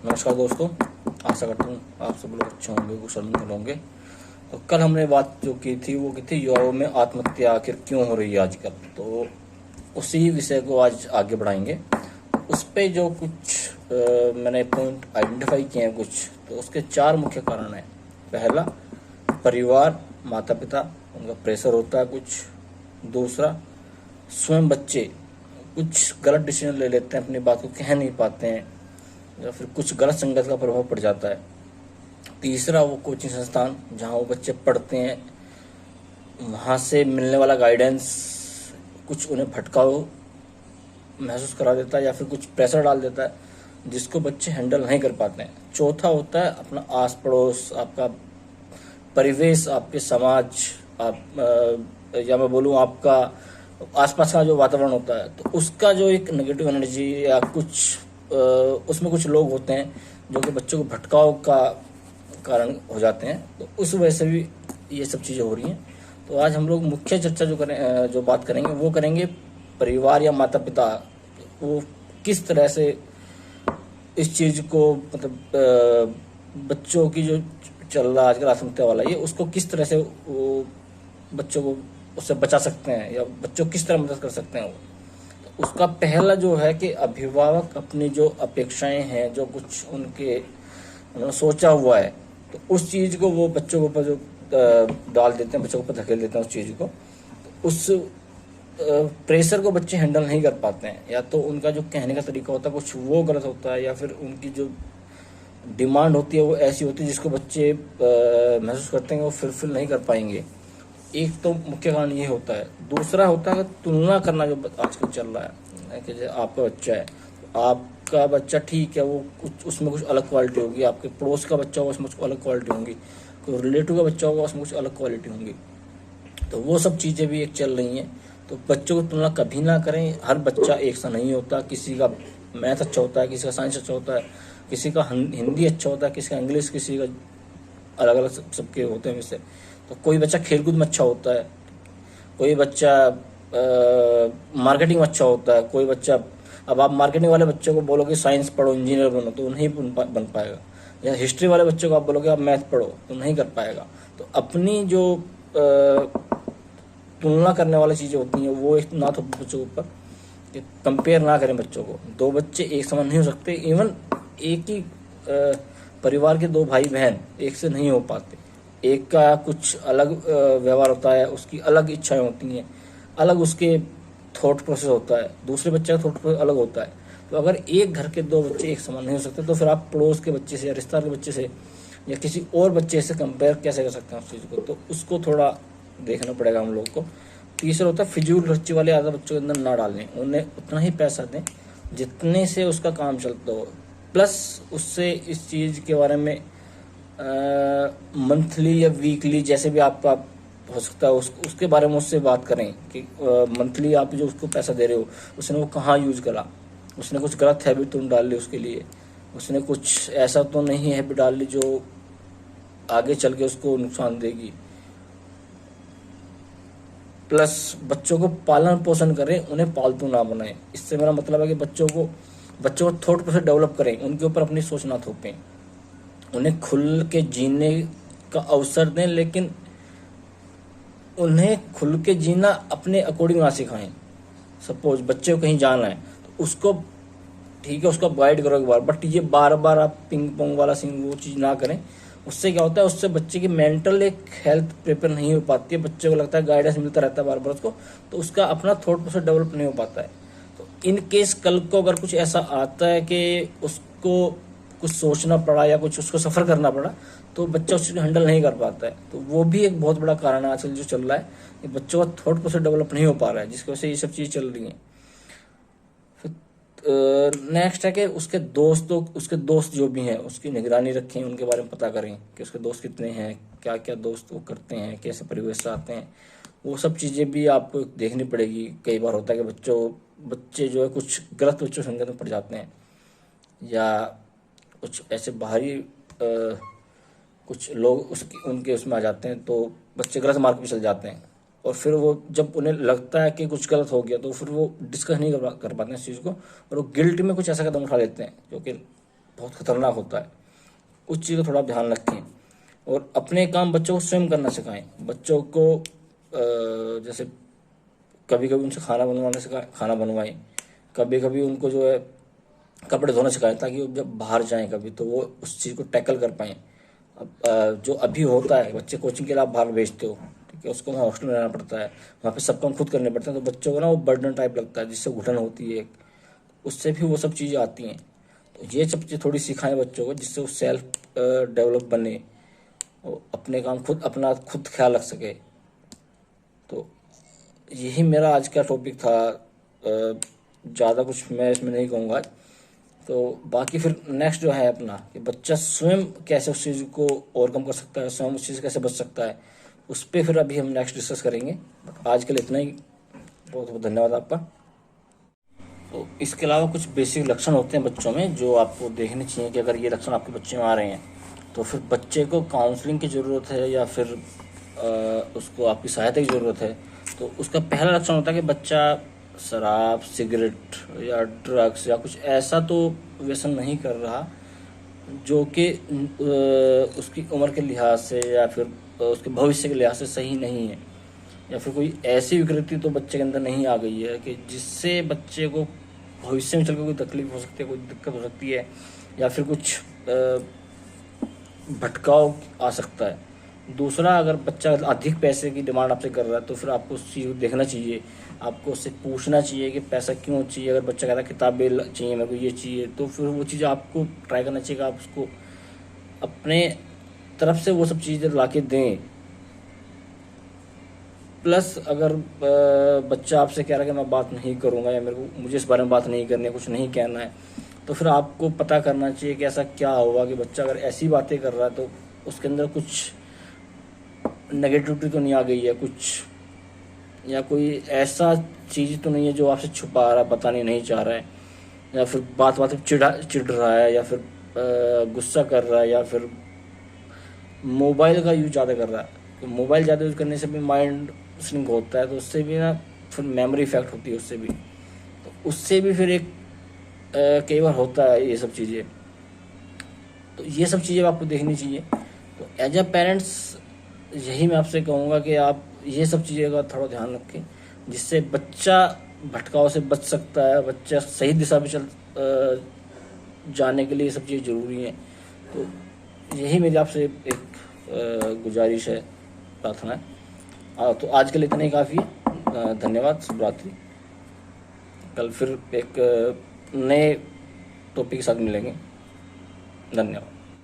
नमस्कार दोस्तों, आशा करता हूँ आप सब लोग अच्छे होंगे, कुशल मंगल होंगे। तो कल हमने बात जो की थी वो की थी युवाओं में आत्महत्या आखिर क्यों हो रही है आजकल। तो उसी विषय को आज आगे बढ़ाएंगे। उस पे जो कुछ मैंने पॉइंट आइडेंटिफाई किए हैं कुछ, तो उसके 4 मुख्य कारण हैं। पहला, परिवार, माता पिता, उनका प्रेशर होता है कुछ। दूसरा, स्वयं बच्चे कुछ गलत डिसीजन ले लेते हैं, अपनी बात को कह नहीं पाते हैं, या फिर कुछ गलत संगत का प्रभाव पड़ जाता है। तीसरा, वो कोचिंग संस्थान जहाँ वो बच्चे पढ़ते हैं, वहाँ से मिलने वाला गाइडेंस कुछ उन्हें भटकाव महसूस करा देता है या फिर कुछ प्रेशर डाल देता है जिसको बच्चे हैंडल नहीं कर पाते हैं। चौथा होता है अपना आस पड़ोस, आपका परिवेश, आपके समाज, या मैं बोलूँ आपका आसपास का जो वातावरण होता है, तो उसका जो एक नेगेटिव एनर्जी या कुछ उसमें कुछ लोग होते हैं जो कि बच्चों को भटकाव का कारण हो जाते हैं। तो उस वजह से भी ये सब चीज़ें हो रही हैं। तो आज हम लोग मुख्य चर्चा जो बात करेंगे वो करेंगे परिवार या माता पिता वो किस तरह से इस चीज़ को, मतलब बच्चों की जो चल रहा है आजकल आत्महत्या वाला, ये उसको किस तरह से वो बच्चों को उससे बचा सकते हैं या बच्चों को किस तरह मदद कर सकते हैं। वो उसका पहला जो है कि अभिभावक अपनी जो अपेक्षाएं हैं, जो कुछ उन्होंने सोचा हुआ है, तो उस चीज़ को वो बच्चों के ऊपर जो डाल देते हैं, बच्चों के ऊपर धकेल देते हैं उस चीज़ को। तो उस प्रेशर को बच्चे हैंडल नहीं कर पाते हैं, या तो उनका जो कहने का तरीका होता है कुछ वो गलत होता है, या फिर उनकी जो डिमांड होती है वो ऐसी होती है जिसको बच्चे महसूस करते हैं वो फुलफिल नहीं कर पाएंगे। एक तो मुख्य कारण ये होता है। दूसरा होता है तुलना करना, जो आजकल चल रहा है कि जैसे आपका बच्चा है, आपका बच्चा ठीक है, वो कुछ उसमें कुछ अलग क्वालिटी होगी, आपके पड़ोस का बच्चा होगा उसमें कुछ अलग क्वालिटी होंगी, कोई रिलेटिव का बच्चा होगा उसमें कुछ अलग क्वालिटी होंगी। तो वो सब चीज़ें भी एक चल रही हैं। तो बच्चों को तुलना कभी ना करें। हर बच्चा एक सा नहीं होता। किसी का मैथ अच्छा होता है, किसी का साइंस अच्छा होता है, किसी का हिंदी अच्छा होता है, किसी का इंग्लिश, किसी का अलग अलग सबके होते हैं वैसे। तो कोई बच्चा खेलकूद में अच्छा होता है, कोई बच्चा मार्केटिंग में अच्छा होता है, कोई बच्चा, अब आप मार्केटिंग वाले बच्चों को बोलोगे साइंस पढ़ो, इंजीनियर बनो, तो नहीं बन पाएगा। या हिस्ट्री वाले बच्चों को आप बोलोगे आप मैथ पढ़ो, तो नहीं कर पाएगा। तो अपनी जो तुलना करने वाली चीज़ें होती हैं वो एक ना तो बच्चों के ऊपर कि कंपेयर ना करें बच्चों को। 2 बच्चे एक समान नहीं हो सकते। इवन एक ही परिवार के 2 भाई बहन एक से नहीं हो पाते। एक का कुछ अलग व्यवहार होता है, उसकी अलग इच्छाएं होती हैं, अलग उसके थॉट प्रोसेस होता है, दूसरे बच्चे का थॉट प्रोसेस अलग होता है। तो अगर एक घर के 2 बच्चे एक समान नहीं हो सकते, तो फिर आप पड़ोस के बच्चे से या रिश्तेदार के बच्चे से या किसी और बच्चे से कंपेयर कैसे कर सकते हैं उस चीज़ को। तो उसको थोड़ा देखना पड़ेगा हम लोग को। तीसरा होता है फिजूल खर्ची वाले आदत बच्चों के अंदर ना डालने। उन्हें उतना ही पैसा दें जितने से उसका काम चलता हो, प्लस उससे इस चीज़ के बारे में मंथली या वीकली जैसे भी आपका हो सकता है उसके बारे में उससे बात करें कि मंथली आप जो उसको पैसा दे रहे हो उसने वो कहाँ यूज़ करा, उसने कुछ गलत हैबिट तो नहीं डाल ली उसके लिए, उसने कुछ ऐसा तो नहीं हैबिट डाल ली जो आगे चल के उसको नुकसान देगी। प्लस बच्चों को पालन पोषण करें, उन्हें पालतू ना बनाएं। इससे मेरा मतलब है कि बच्चों को थॉट प्रोसेस डेवलप करें, उनके ऊपर अपनी सोच ना थोपें, उन्हें खुल के जीने का अवसर दें, लेकिन उन्हें खुल के जीना अपने अकॉर्डिंग ना सिखाएं। सपोज बच्चे को कहीं जाना है तो उसको ठीक है, उसको गाइड करो एक बार, बट ये बार बार आप पिंग पोंग वाला सीन वो चीज़ ना करें। उससे क्या होता है, उससे बच्चे की मेंटल एक हेल्थ प्रिपेयर नहीं हो पाती है। बच्चे को लगता है गाइडेंस मिलता रहता है बार बार उसको, तो उसका अपना थॉट प्रोसेस डेवलप नहीं हो पाता है। तो इन केस कल को अगर कुछ ऐसा आता है कि उसको कुछ सोचना पड़ा या कुछ उसको सफ़र करना पड़ा, तो बच्चा उस चीज़ को हैंडल नहीं कर पाता है। तो वो भी एक बहुत बड़ा कारण है आजकल जो चल रहा है कि बच्चों का थॉट प्रोसेस डेवलप नहीं हो पा रहा है, जिसकी वजह से ये सब चीज़ें चल रही हैं। नेक्स्ट है कि उसके दोस्त जो भी हैं उसकी निगरानी रखें, उनके बारे में पता करें कि उसके दोस्त कितने हैं, क्या क्या दोस्त वो करते हैं, कैसे परिवेश से आते हैं। वो सब चीज़ें भी आपको देखनी पड़ेगी। कई बार होता है कि बच्चे जो है कुछ गलत बच्चों संगत में पड़ जाते हैं, या कुछ ऐसे बाहरी कुछ लोग उनके उसमें आ जाते हैं, तो बच्चे गलत मार्ग पे चल जाते हैं। और फिर वो जब उन्हें लगता है कि कुछ गलत हो गया तो फिर वो डिस्कस नहीं कर पाते हैं इस चीज़ को, और वो गिल्ट में कुछ ऐसा कदम उठा लेते हैं जो कि बहुत खतरनाक होता है। उस चीज़ का थोड़ा ध्यान रखें और अपने काम बच्चों को स्वयं करना सिखाएं। बच्चों को जैसे कभी कभी उनसे खाना बनवाने सिखाएं, खाना बनवाएं। कभी कभी उनको जो है कपड़े धोना सिखाएं, ताकि वो जब बाहर जाएं कभी तो वो उस चीज़ को टैकल कर पाएं। अब जो अभी होता है, बच्चे कोचिंग के लिए आप बाहर भेजते हो, ठीक है, उसको वहाँ हॉस्टल में रहना पड़ता है, वहाँ पे सब काम खुद करने पड़ते हैं, तो बच्चों को ना वो बर्डन टाइप लगता है, जिससे घुटन होती है, उससे भी वो सब चीज़ें आती हैं। तो ये सब चीज़ थोड़ी सिखाएं बच्चों को, जिससे वो सेल्फ डेवलप बने और अपने काम खुद अपना खुद ख्याल रख सके। तो यही मेरा आज का टॉपिक था। ज़्यादा कुछ मैं इसमें नहीं कहूँगा। तो बाकी फिर नेक्स्ट जो है अपना कि बच्चा स्वयं कैसे उस चीज़ को ओवरकम कर सकता है, स्वयं उस चीज़ से कैसे बच सकता है, उस पर फिर अभी हम नेक्स्ट डिस्कस करेंगे। बट आज के लिए इतना ही। बहुत बहुत धन्यवाद आपका। तो इसके अलावा कुछ बेसिक लक्षण होते हैं बच्चों में जो आपको देखने चाहिए कि अगर ये लक्षण आपके बच्चे में आ रहे हैं तो फिर बच्चे को काउंसलिंग की ज़रूरत है या फिर उसको आपकी सहायता की ज़रूरत है। तो उसका पहला लक्षण होता है कि बच्चा शराब, सिगरेट या ड्रग्स या कुछ ऐसा तो व्यसन नहीं कर रहा जो कि उसकी उम्र के लिहाज से या फिर उसके भविष्य के लिहाज से सही नहीं है, या फिर कोई ऐसी विकृति तो बच्चे के अंदर नहीं आ गई है कि जिससे बच्चे को भविष्य में चलकर कोई तकलीफ हो सकती है, कोई दिक्कत हो सकती है, या फिर कुछ भटकाव आ सकता है। दूसरा, अगर बच्चा अधिक पैसे की डिमांड आपसे कर रहा है तो फिर आपको उस चीज़ को देखना चाहिए, आपको उससे पूछना चाहिए कि पैसा क्यों चाहिए। अगर बच्चा कहता है किताबें चाहिए, मेरे को ये चाहिए, तो फिर वो चीज़ आपको ट्राई करना चाहिए कि आप उसको अपने तरफ से वो सब चीज़ें ला के दें। प्लस अगर बच्चा आपसे कह रहा है कि मैं बात नहीं करूँगा या मुझे इस बारे में बात नहीं करनी है, कुछ नहीं कहना है, तो फिर आपको पता करना चाहिए कि ऐसा क्या हुआ कि बच्चा अगर ऐसी बातें कर रहा है तो उसके अंदर कुछ नेगेटिविटी तो नहीं आ गई है कुछ, या कोई ऐसा चीज़ तो नहीं है जो आपसे छुपा रहा है, बताने नहीं चाह रहा है, या फिर बात बात में चिढ़ रहा है, या फिर गुस्सा कर रहा है, या फिर मोबाइल का यूज ज़्यादा कर रहा है। तो मोबाइल ज़्यादा यूज़ करने से भी माइंड स्लिंक होता है, तो उससे भी ना फिर मेमोरी इफेक्ट होती है उससे भी, तो उससे भी फिर एक कई बार होता है ये सब चीज़ें। तो ये सब चीज़ें आपको देखनी चाहिए। तो एज अ पेरेंट्स यही मैं आपसे कहूँगा कि आप ये सब चीज़ें का थोड़ा ध्यान रखें, जिससे बच्चा भटकाव से बच सकता है, बच्चा सही दिशा में जाने के लिए ये सब चीज़ें ज़रूरी हैं। तो यही मेरी आपसे एक गुजारिश है, प्रार्थना है। तो आज के लिए इतना ही काफ़ी है। धन्यवाद। शुभ रात्रि। कल फिर एक नए टॉपिक के साथ मिलेंगे। धन्यवाद।